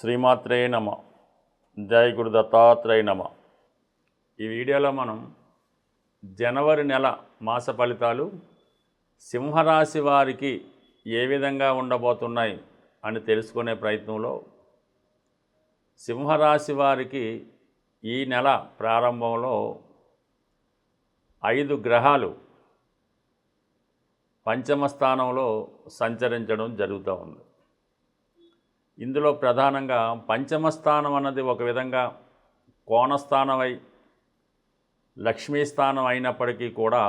శ్రీమాత్రే నమ. జై గురు దత్తాత్రేయ నమ. ఈ వీడియోలో మనం జనవరి నెల మాస ఫలితాలు సింహరాశి వారికి ఏ విధంగా ఉండబోతున్నాయి అని తెలుసుకునే ప్రయత్నంలో సింహరాశి వారికి ఈ నెల ప్రారంభంలో 5 గ్రహాలు పంచమ స్థానంలో సంచరించడం జరుగుతూ ఉంది. ఇందులో ప్రధానంగా పంచమ స్థానం అన్నది ఒక విధంగా కోణస్థానమై లక్ష్మీ స్థానం అయినప్పటికీ కూడా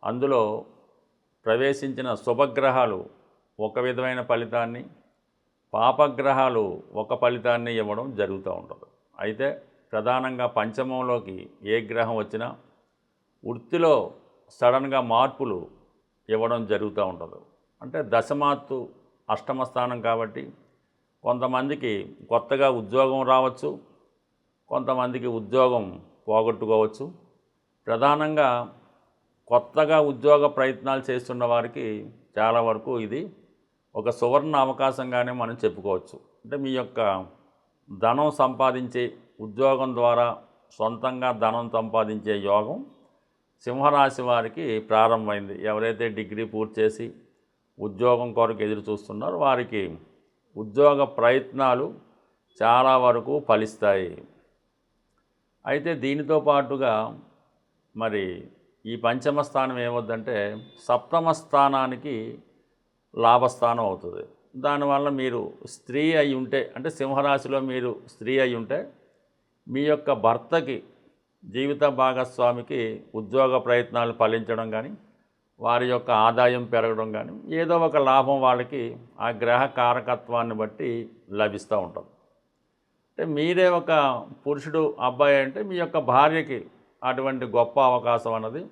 అందులో ప్రవేశించిన శుభగ్రహాలు ఒక విధమైన ఫలితాన్ని, పాపగ్రహాలు ఒక ఫలితాన్ని ఇవ్వడం జరుగుతూ ఉంటుంది. అయితే ప్రధానంగా పంచమంలోకి ఏ గ్రహం వచ్చినా వృత్తిలో సడన్గా మార్పులు ఇవ్వడం జరుగుతూ ఉంటుంది. అంటే దశమాత్తు అష్టమ స్థానం కాబట్టి కొంతమందికి కొత్తగా ఉద్యోగం రావచ్చు, కొంతమందికి ఉద్యోగం పోగొట్టుకోవచ్చు. ప్రధానంగా కొత్తగా ఉద్యోగ ప్రయత్నాలు చేస్తున్న వారికి చాలా వరకు ఇది ఒక సువర్ణ అవకాశంగానే మనం చెప్పుకోవచ్చు. అంటే మీ యొక్క ధనం సంపాదించే ఉద్యోగం ద్వారా సొంతంగా ధనం సంపాదించే యోగం సింహరాశి వారికి ప్రారంభమైంది. ఎవరైతే డిగ్రీ పూర్తి చేసి ఉద్యోగం కొరకు ఎదురు చూస్తున్నారో వారికి ఉద్యోగ ప్రయత్నాలు చాలా వరకు ఫలిస్తాయి. అయితే దీనితో పాటుగా మరి ఈ పంచమ స్థానం ఏమవుద్దంటే సప్తమ స్థానానికి లాభస్థానం అవుతుంది. దానివల్ల మీరు స్త్రీ అయి ఉంటే, అంటే సింహరాశిలో మీరు స్త్రీ అయి ఉంటే మీ యొక్క భర్తకి, జీవిత భాగస్వామికి ఉద్యోగ ప్రయత్నాలు ఫలించడం కానీ, వారి యొక్క ఆదాయం పెరగడం కానీ, ఏదో ఒక లాభం వాళ్ళకి ఆ గ్రహ కారకత్వాన్ని బట్టి లభిస్తూ ఉంటుంది. అంటే మీరే ఒక పురుషుడు అబ్బాయి అంటే మీ యొక్క భార్యకి అటువంటి గొప్ప అవకాశం అన్నది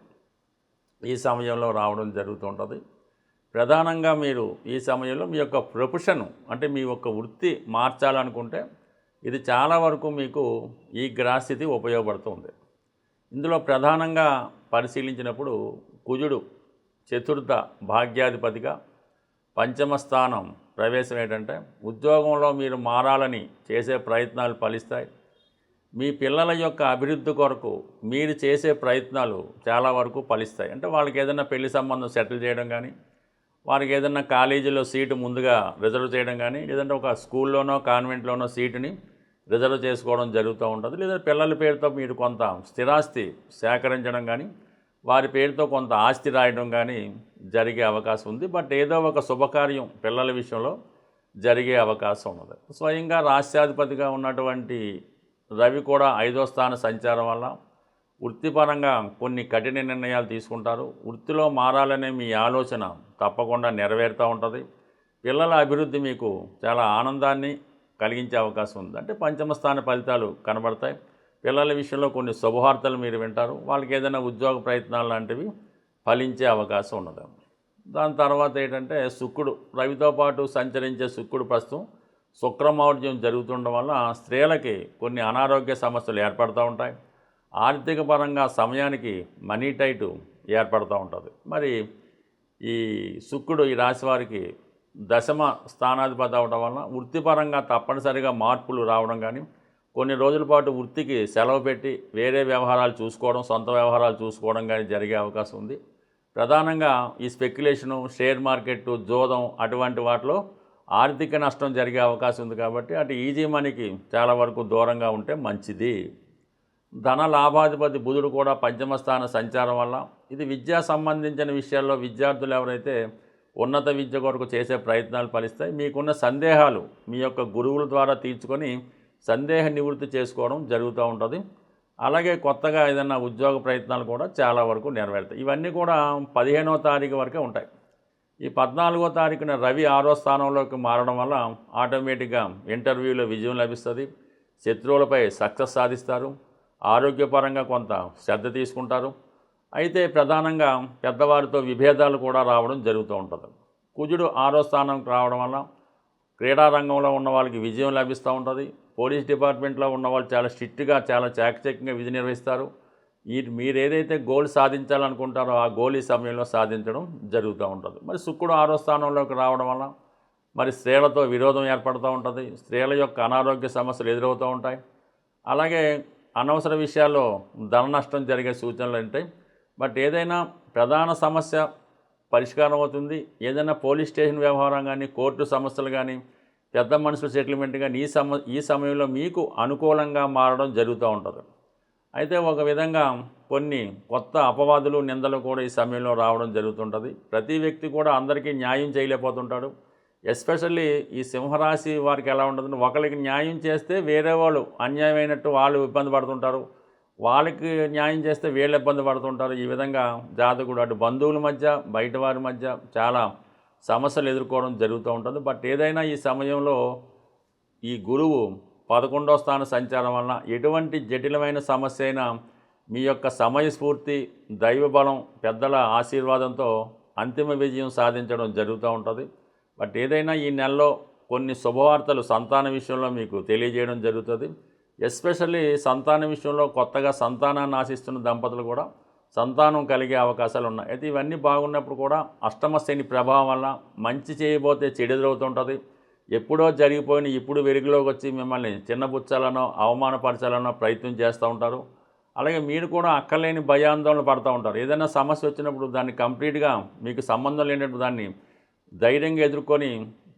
ఈ సమయంలో రావడం జరుగుతూ ఉంటుంది. ప్రధానంగా మీరు ఈ సమయంలో మీ యొక్క ప్రొఫెషన్, అంటే మీ యొక్క వృత్తి మార్చాలనుకుంటే ఇది చాలా వరకు మీకు ఈ గ్రహస్థితి ఉపయోగపడుతుంది. ఇందులో ప్రధానంగా పరిశీలించినప్పుడు కుజుడు చతుర్థ భాగ్యాధిపతిగా పంచమ స్థానం ప్రవేశం ఏంటంటే ఉద్యోగంలో మీరు మారాలని చేసే ప్రయత్నాలు ఫలిస్తాయి. మీ పిల్లల యొక్క అభివృద్ధి కొరకు మీరు చేసే ప్రయత్నాలు చాలా వరకు ఫలిస్తాయి. అంటే వాళ్ళకి ఏదైనా పెళ్లి సంబంధం సెటిల్ చేయడం కానీ, వారికి ఏదైనా కాలేజీలో సీటు ముందుగా రిజర్వ్ చేయడం కానీ, లేదంటే ఒక స్కూల్లోనో కాన్వెంట్లోనో సీటుని రిజర్వ్ చేసుకోవడం జరుగుతూ ఉంటుంది. లేదా పిల్లల పేరుతో మీరు కొంత స్థిరాస్తి సేకరించడం కానీ, వారి పేరుతో కొంత ఆస్తి రాయడం కానీ జరిగే అవకాశం ఉంది. బట్ ఏదో ఒక శుభకార్యం పిల్లల విషయంలో జరిగే అవకాశం ఉన్నది. స్వయంగా రాష్ట్రాధిపతిగా ఉన్నటువంటి రవి కూడా 5వ స్థాన సంచారం వల్ల వృత్తిపరంగా కొన్ని కఠిన నిర్ణయాలు తీసుకుంటారు. వృత్తిలో మారాలనే మీ ఆలోచన తప్పకుండా నెరవేరుతూ ఉంటుంది. పిల్లల అభివృద్ధి మీకు చాలా ఆనందాన్ని కలిగించే అవకాశం ఉంది. అంటే పంచమ స్థాన ఫలితాలు కనబడతాయి. పిల్లల విషయంలో కొన్ని శుభవార్తలు మీరు వింటారు. వాళ్ళకి ఏదైనా ఉద్యోగ ప్రయత్నాలు లాంటివి ఫలించే అవకాశం ఉన్నది. దాని తర్వాత ఏంటంటే శుక్రుడు, రవితో పాటు సంచరించే శుక్రుడు ప్రస్తుతం శుక్రమౌర్జం జరుగుతుండడం వల్ల స్త్రీలకి కొన్ని అనారోగ్య సమస్యలు ఏర్పడుతూ ఉంటాయి. ఆర్థిక పరంగా సమయానికి మనీ టైటు ఏర్పడుతూ ఉంటుంది. మరి ఈ శుక్రుడు ఈ రాశి వారికి దశమ స్థానాధిపతి అవడం వలన వృత్తిపరంగా తప్పనిసరిగా మార్పులు రావడం కానీ, కొన్ని రోజుల పాటు వృత్తికి సెలవు పెట్టి వేరే వ్యవహారాలు చూసుకోవడం, సొంత వ్యవహారాలు చూసుకోవడం కానీ జరిగే అవకాశం ఉంది. ప్రధానంగా ఈ స్పెక్యులేషను, షేర్ మార్కెట్, జోదం అటువంటి వాటిలో ఆర్థిక నష్టం జరిగే అవకాశం ఉంది. కాబట్టి అటు ఈజీ మనీకి చాలా వరకు దూరంగా ఉంటే మంచిది. ధన లాభాధిపతి బుధుడు కూడా పంచమ స్థాన సంచారం వల్ల ఇది విద్యా సంబంధించిన విషయాల్లో విద్యార్థులు ఎవరైతే ఉన్నత విద్య కొరకు చేసే ప్రయత్నాలు ఫలిస్తాయి. మీకున్న సందేహాలు మీ యొక్క గురువుల ద్వారా తీర్చుకొని సందేహ నివృత్తి చేసుకోవడం జరుగుతూ ఉంటుంది. అలాగే కొత్తగా ఏదైనా ఉద్యోగ ప్రయత్నాలు కూడా చాలా వరకు నెరవేరుతాయి. ఇవన్నీ కూడా 15వ తారీఖు వరకే ఉంటాయి. ఈ 14వ తారీఖున రవి 6వ స్థానంలోకి మారడం వల్ల ఆటోమేటిక్గా ఇంటర్వ్యూలో విజయం లభిస్తుంది. శత్రువులపై సక్సెస్ సాధిస్తారు. ఆరోగ్యపరంగా కొంత శ్రద్ధ తీసుకుంటారు. అయితే ప్రధానంగా పెద్దవారితో విభేదాలు కూడా రావడం జరుగుతూ ఉంటుంది. కుజుడు 6వ స్థానంకి రావడం వల్ల క్రీడారంగంలో ఉన్న వాళ్ళకి విజయం లభిస్తూ ఉంటుంది. పోలీస్ డిపార్ట్మెంట్లో ఉన్న వాళ్ళు చాలా స్ట్రిక్ట్గా, చాలా చాకచక్యంగా విధి నిర్వహిస్తారు. మీరు ఏదైతే గోల్ సాధించాలనుకుంటారో ఆ గోల్ ఈ సమయంలో సాధించడం జరుగుతూ ఉంటుంది. మరి శుక్రుడు 6వ స్థానంలోకి రావడం వల్ల మరి స్త్రీలతో విరోధం ఏర్పడుతూ ఉంటుంది, స్త్రీల యొక్క అనారోగ్య సమస్యలు ఎదురవుతూ ఉంటాయి. అలాగే అనవసర విషయాల్లో ధన నష్టం జరిగే సూచనలు ఉంటాయి. బట్ ఏదైనా ప్రధాన సమస్య పరిష్కారం అవుతుంది. ఏదైనా పోలీస్ స్టేషన్ వ్యవహారం కానీ, కోర్టు సమస్యలు కానీ, పెద్ద మనుషుల సెటిల్మెంట్ కానీ ఈ సమయంలో మీకు అనుకూలంగా మారడం జరుగుతూ ఉంటుంది. అయితే ఒక విధంగా కొన్ని కొత్త అపవాదులు, నిందలు కూడా ఈ సమయంలో రావడం జరుగుతుంటుంది. ప్రతి వ్యక్తి కూడా అందరికీ న్యాయం చేయలేకపోతుంటాడు. ఎస్పెషల్లీ ఈ సింహరాశి వారికి ఎలా ఉంటుందంటే, ఒకరికి న్యాయం చేస్తే వేరే వాళ్ళు అన్యాయమైనట్టు వాళ్ళు ఇబ్బంది పడుతుంటారు, వాళ్ళకి న్యాయం చేస్తే వీళ్ళు ఇబ్బంది పడుతుంటారు. ఈ విధంగా జాతకుడు అటు బంధువుల మధ్య, బయట వారి మధ్య చాలా సమస్యలు ఎదుర్కోవడం జరుగుతూ ఉంటుంది. బట్ ఏదైనా ఈ సమయంలో ఈ గురువు 11వ స్థాన సంచారం వలన ఎటువంటి జటిలమైన సమస్య అయినా మీ యొక్క సమయస్ఫూర్తి, దైవబలం, పెద్దల ఆశీర్వాదంతో అంతిమ విజయం సాధించడం జరుగుతూ ఉంటుంది. బట్ ఏదైనా ఈ నెలలో కొన్ని శుభవార్తలు సంతాన విషయంలో మీకు తెలియజేయడం జరుగుతుంది. ఎస్పెషల్లీ సంతాన విషయంలో కొత్తగా సంతానాన్ని ఆశిస్తున్న దంపతులు కూడా సంతానం కలిగే అవకాశాలు ఉన్నాయి. అయితే ఇవన్నీ బాగున్నప్పుడు కూడా అష్టమ శని ప్రభావం వల్ల మంచి చేయబోతే చెడు ఎదురవుతుంటుంది. ఎప్పుడో జరిగిపోయిన ఇప్పుడు వెలుగులోకి వచ్చి మిమ్మల్ని చిన్నబుచ్చాలనో అవమానపరచాలనో ప్రయత్నం చేస్తూ ఉంటారు. అలాగే మీరు కూడా అక్కర్లేని భయాందోళన పడుతూ ఉంటారు. ఏదైనా సమస్య వచ్చినప్పుడు దాన్ని కంప్లీట్గా మీకు సంబంధం లేనప్పుడు దాన్ని ధైర్యంగా ఎదుర్కొని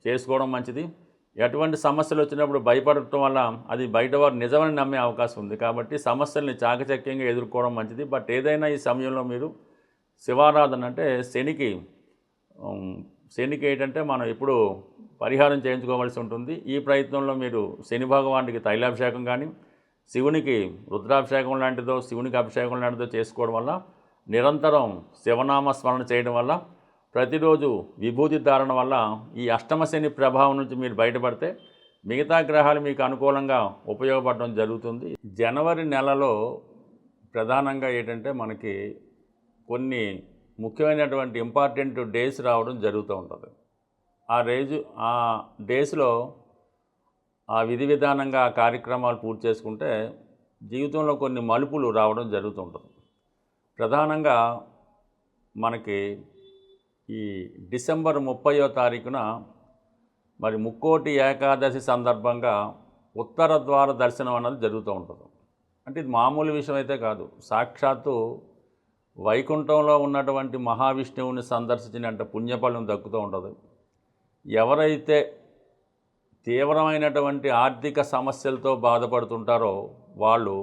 చేసుకోవడం మంచిది. ఎటువంటి సమస్యలు వచ్చినప్పుడు భయపడటం వల్ల అది బయటవారు నిజమని నమ్మే అవకాశం ఉంది. కాబట్టి సమస్యల్ని చాకచక్యంగా ఎదుర్కోవడం మంచిది. బట్ ఏదైనా ఈ సమయంలో మీరు శివారాధన అంటే శనికి ఏంటంటే మనం ఇప్పుడు పరిహారం చేయించుకోవాల్సి ఉంటుంది. ఈ ప్రయత్నంలో మీరు శని భగవానుడికి తైలాభిషేకం కానీ, శివునికి రుద్రాభిషేకం లాంటిదో, శివునికి అభిషేకం లాంటిదో చేసుకోవడం వల్ల, నిరంతరం శివనామ స్మరణ చేయడం వల్ల, ప్రతిరోజు విభూతి ధారణ వల్ల ఈ అష్టమ శని ప్రభావం నుంచి మీరు బయటపడితే మిగతా గ్రహాలు మీకు అనుకూలంగా ఉపయోగపడడం జరుగుతుంది. జనవరి నెలలో ప్రధానంగా ఏంటంటే మనకి కొన్ని ముఖ్యమైనటువంటి ఇంపార్టెంట్ డేస్ రావడం జరుగుతూ ఉంటుంది. ఆ డేస్లో ఆ విధి విధానంగా ఆ కార్యక్రమాలు పూర్తి చేసుకుంటే జీవితంలో కొన్ని మలుపులు రావడం జరుగుతుంటుంది. ప్రధానంగా మనకి ఈ డిసెంబర్ 30వ తారీఖున మరి ముక్కోటి ఏకాదశి సందర్భంగా ఉత్తర ద్వార దర్శనం అన్నది జరుగుతూ ఉంటుంది. అంటే ఇది మామూలు విషయం అయితే కాదు. సాక్షాత్తు వైకుంఠంలో ఉన్నటువంటి మహావిష్ణువుని సందర్శించినంత పుణ్యఫలం దక్కుతూ ఉంటుంది. ఎవరైతే తీవ్రమైనటువంటి ఆర్థిక సమస్యలతో బాధపడుతుంటారో వాళ్ళు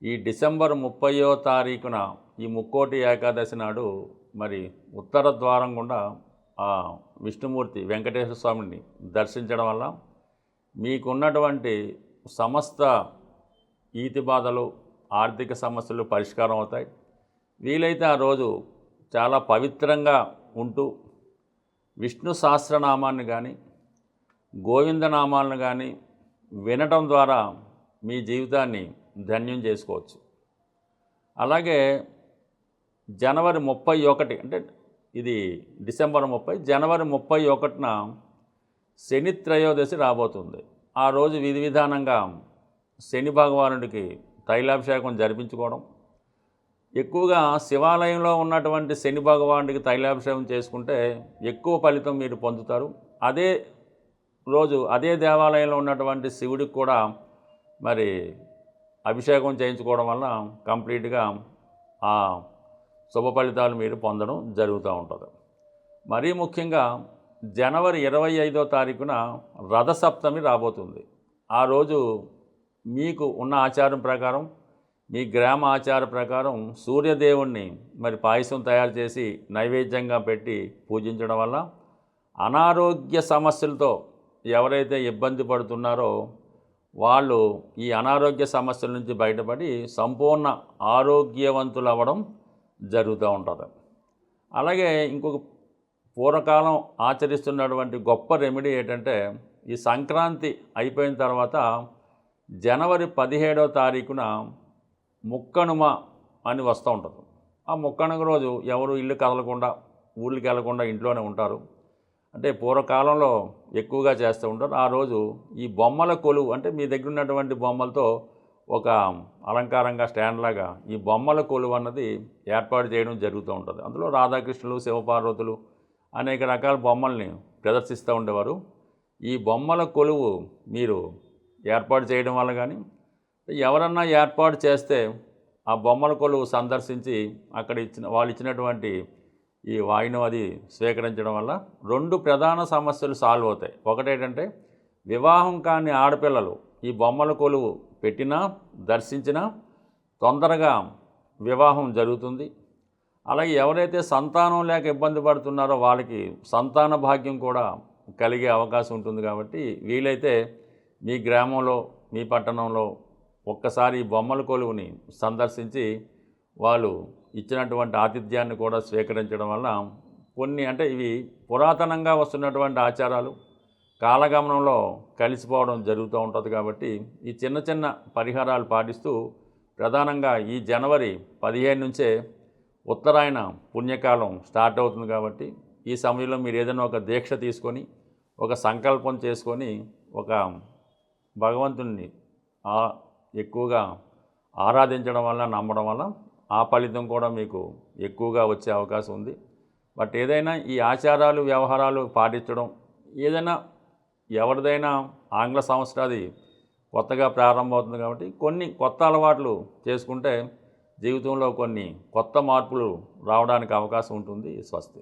ఈ డిసెంబర్ 30వ తారీఖున ఈ ముక్కోటి ఏకాదశి నాడు మరి ఉత్తర ద్వారం గుండా ఆ విష్ణుమూర్తి వెంకటేశ్వర స్వామిని దర్శించడం వల్ల మీకున్నటువంటి సమస్త ఈతి బాధలు, ఆర్థిక సమస్యలు పరిష్కారం అవుతాయి. వీలైతే ఆ రోజు చాలా పవిత్రంగా ఉంటూ విష్ణు సహస్రనామాన్ని కానీ, గోవిందనామాలను కానీ వినటం ద్వారా మీ జీవితాన్ని ధన్యం చేసుకోవచ్చు. అలాగే జనవరి 31 అంటే ఇది డిసెంబర్ 30, జనవరి 31న శని త్రయోదశి రాబోతుంది. ఆ రోజు విధి విధానంగా శని భగవానుడికి తైలాభిషేకం జరిపించుకోవడం, ఎక్కువగా శివాలయంలో ఉన్నటువంటి శని భగవానుడికి తైలాభిషేకం చేసుకుంటే ఎక్కువ ఫలితం మీరు పొందుతారు. అదే రోజు అదే దేవాలయంలో ఉన్నటువంటి శివుడికి కూడా మరి అభిషేకం చేయించుకోవడం వల్ల కంప్లీట్గా ఆ శుభ ఫలితాలు మీరు పొందడం జరుగుతూ ఉంటుంది. మరీ ముఖ్యంగా జనవరి 25వ తారీఖున రథసప్తమి రాబోతుంది. ఆ రోజు మీకు ఉన్న ఆచారం ప్రకారం, మీ గ్రామ ఆచార ప్రకారం సూర్యదేవుణ్ణి మరి పాయసం తయారు చేసి నైవేద్యంగా పెట్టి పూజించడం వల్ల అనారోగ్య సమస్యలతో ఎవరైతే ఇబ్బంది పడుతున్నారో వాళ్ళు ఈ అనారోగ్య సమస్యల నుంచి బయటపడి సంపూర్ణ ఆరోగ్యవంతులు అవ్వడం జరుగుతూ ఉంటుంది. అలాగే ఇంకొక పూర్వకాలం ఆచరిస్తున్నటువంటి గొప్ప రెమెడీ ఏంటంటే, ఈ సంక్రాంతి అయిపోయిన తర్వాత జనవరి 17వ తారీఖున ముక్కనుమ అని వస్తూ ఉంటుంది. ఆ ముక్కనుమ రోజు ఎవరు ఇల్లు కదలకుండా, ఊళ్ళకి వెళ్లకుండా ఇంట్లోనే ఉంటారు. అంటే పూర్వకాలంలో ఎక్కువగా చేస్తూ ఉంటారు. ఆ రోజు ఈ బొమ్మల కొలువు అంటే మీ దగ్గర ఉన్నటువంటి బొమ్మలతో ఒక అలంకారంగా స్టాండ్ లాగా ఈ బొమ్మల కొలువు అన్నది ఏర్పాటు చేయడం జరుగుతూ ఉంటుంది. అందులో రాధాకృష్ణులు, శివపార్వతులు అనేక రకాల బొమ్మల్ని ప్రదర్శిస్తూ ఉండేవారు. ఈ బొమ్మల కొలువు మీరు ఏర్పాటు చేయడం వల్ల కానీ, ఎవరన్నా ఏర్పాటు చేస్తే ఆ బొమ్మల కొలువు సందర్శించి అక్కడ వాళ్ళు ఇచ్చినటువంటి ఈ వాయినం అది స్వీకరించడం వల్ల 2 ప్రధాన సమస్యలు సాల్వ్ అవుతాయి. ఒకటేంటంటే వివాహం కాని ఆడపిల్లలు ఈ బొమ్మల కొలువు పెట్టినా దర్శించినా తొందరగా వివాహం జరుగుతుంది. అలాగే ఎవరైతే సంతానం లేక ఇబ్బంది పడుతున్నారో వాళ్ళకి సంతాన భాగ్యం కూడా కలిగే అవకాశం ఉంటుంది. కాబట్టి వీలైతే మీ గ్రామంలో మీ పట్టణంలో ఒక్కసారి ఈ బొమ్మల కొలువుని సందర్శించి వాళ్ళు ఇచ్చినటువంటి ఆతిథ్యాన్ని కూడా స్వీకరించడం వల్ల కొన్ని అంటే ఇవి పురాతనంగా వస్తున్నటువంటి ఆచారాలు కాలగమనంలో కలిసిపోవడం జరుగుతూ ఉంటుంది. కాబట్టి ఈ చిన్న చిన్న పరిహారాలు పాటిస్తూ ప్రధానంగా ఈ జనవరి 15 నుంచే ఉత్తరాయణ పుణ్యకాలం స్టార్ట్ అవుతుంది. కాబట్టి ఈ సమయంలో మీరు ఏదైనా ఒక దీక్ష తీసుకొని ఒక సంకల్పం చేసుకొని ఒక భగవంతుణ్ణి ఎక్కువగా ఆరాధించడం వల్ల నమ్మడం వల్ల ఆ ఫలితం కూడా మీకు ఎక్కువగా వచ్చే అవకాశం ఉంది. బట్ ఏదైనా ఈ ఆచారాలు వ్యవహారాలు పాటించడం ఏదైనా ఎవరిదైనా ఆంగ్ల సంవత్సరాది కొత్తగా ప్రారంభమవుతుంది. కాబట్టి కొన్ని కొత్త అలవాట్లు చేసుకుంటే జీవితంలో కొన్ని కొత్త మార్పులు రావడానికి అవకాశం ఉంటుంది. స్వస్తి.